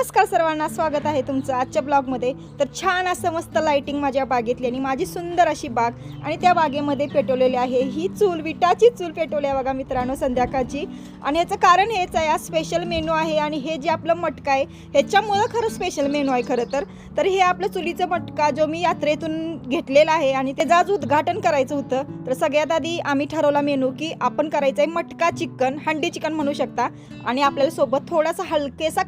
नमस्कार सर्वांना, स्वागत आहे तुमचं आजच्या ब्लॉगमध्ये। तर छान असं मस्त लाइटिंग माझ्या बागेतली आणि माझी सुंदर अशी बाग आणि त्या बागेमध्ये पेटवलेली आहे ही चूल, विटाची चूल पेटवली आहे बघा मित्रांनो संध्याकाळची। आणि याचं कारण हेच आहे, आज स्पेशल मेनू आहे आणि हे जे आपलं मटका आहे ह्याच्यामुळं खरं स्पेशल मेनू आहे खरं तर हे आपलं चुलीचं मटका जो मी यात्रेतून घेतलेला आहे आणि त्याचं आज उद्घाटन करायचं होतं। तर सगळ्यात आधी आम्ही ठरवला मेनू की आपण करायचं आहे मटका चिकन, हंडी चिकन म्हणू शकता। आणि आपल्याला सोबत थोडासा हलकेसा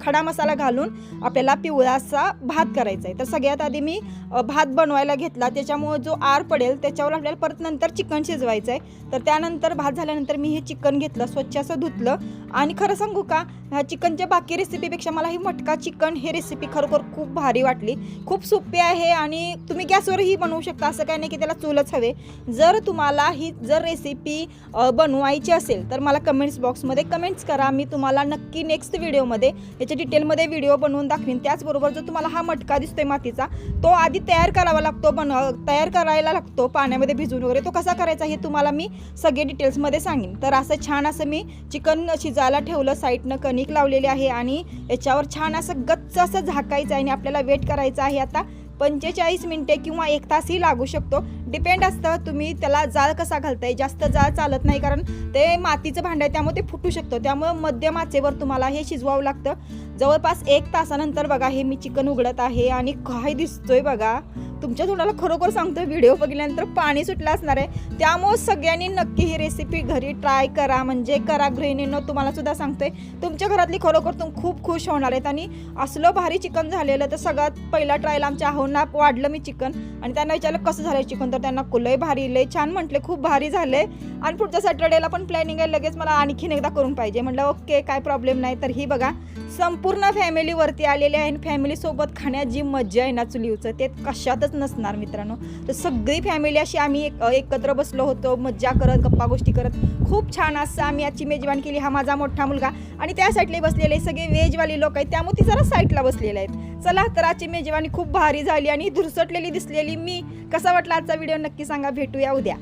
खडा मसाला घालून आपल्याला पिवळासा भात करायचा आहे। तर सगळ्यात आधी मी भात बनवायला घेतला, त्याच्यामुळे जो आर पडेल त्याच्यावर आपल्याला परत नंतर चिकन शिजवायचं आहे। तर त्यानंतर भात झाल्यानंतर मी हे चिकन घेतलं, स्वच्छ असं धुतलं। आणि खरं सांगू का, ह्या चिकनच्या बाकी रेसिपीपेक्षा मला ही मटका चिकन ही रेसिपी खरोखर खूप भारी वाटली। खूप सोपी आहे आणि तुम्ही गॅसवरही बनवू शकता, असं काही नाही की त्याला चूलच हवे। जर तुम्हाला ही रेसिपी बनवायची असेल तर मला कमेंट्स बॉक्समध्ये कमेंट्स करा, मी तुम्हाला नक्की नेक्स्ट व्हिडिओमध्ये याच्या डिटेलमध्ये व्हिडिओ बनवून दाखवीन। त्याचबरोबर जो तुम्हाला हा मटका दिसतोय मातीचा, तो आधी तयार करावा लागतो, तयार करायला लागतो पाण्यामध्ये भिजवून वगैरे। तो कसा करायचा हे तुम्हाला मी सगळे डिटेल्समध्ये सांगेन। तर असं छान असं मी चिकन शिजायला ठेवलं, साईडनं कणिक लावलेली आहे आणि याच्यावर छान असं गच्च असं झाकायचं आहे आणि आपल्याला वेट करायचं आहे आता 45 मिनिटे किंवा 1 तासही लागू शकतो, डिपेंड असतं तुम्ही त्याला जाळ कसा घालताय। जास्त जाळ चालत नाही कारण ते मातीचं भांडं आहे त्यामुळे ते फुटू शकतं, त्यामुळे मध्यम आचेवर तुम्हाला हे शिजवावं लागतं। जवळपास 1 तासानंतर बघा हे मी चिकन उघडत आहे आणि काय दिसतोय बघा, तुमच्या तोंडाला खरोखर सांगतोय व्हिडिओ बघितल्यानंतर पाणी सुटलं असणार आहे। त्यामुळे सगळ्यांनी नक्की ही रेसिपी घरी ट्राय करा, म्हणजे करा गृहिणींनो, तुम्हाला सुद्धा सांगतोय तुमच्या घरातली खरोखर खूप खुश होणार आहेत। आणि असलं भारी चिकन झालेलं, तर सगळ्यात पहिला ट्रायल आमच्या आहोंना वाढलं मी चिकन आणि त्यांना विचारलं कसं झालं चिकन, तर त्यांना लय भारी, लय छान म्हटले, खूप भारी झाले। आणि पुढच्या सॅटर्डेला पण प्लॅनिंग आहे, लगेच मला आणखीन एकदा करून पाहिजे। म्हटलं ओके, काय प्रॉब्लेम नाही। तर ही बघा संपूर्ण फॅमिलीवरती आलेली आहे आणि फॅमिलीसोबत खाण्यात जी मजा आहे ना चुलीवचं, ते कशातच नसणार मित्रांनो। तर सगळी फॅमिली अशी आम्ही एकत्र बसलो होतो, मज्जा करत, गप्पा गोष्टी करत, खूप छान असं आम्ही आजची मेजवानी केली। हा माझा मोठा मुलगा आणि त्या साईडला बसलेले सगळे व्हेजवाली लोक आहेत, त्यामुळे ती जरा साईडला बसलेले आहेत। चला तर आजची मेजवानी खूप भारी झाली आणि धुरसटलेली दिसलेली मी। कसा वाटला आजचा व्हिडिओ नक्की सांगा, भेटूया उद्या।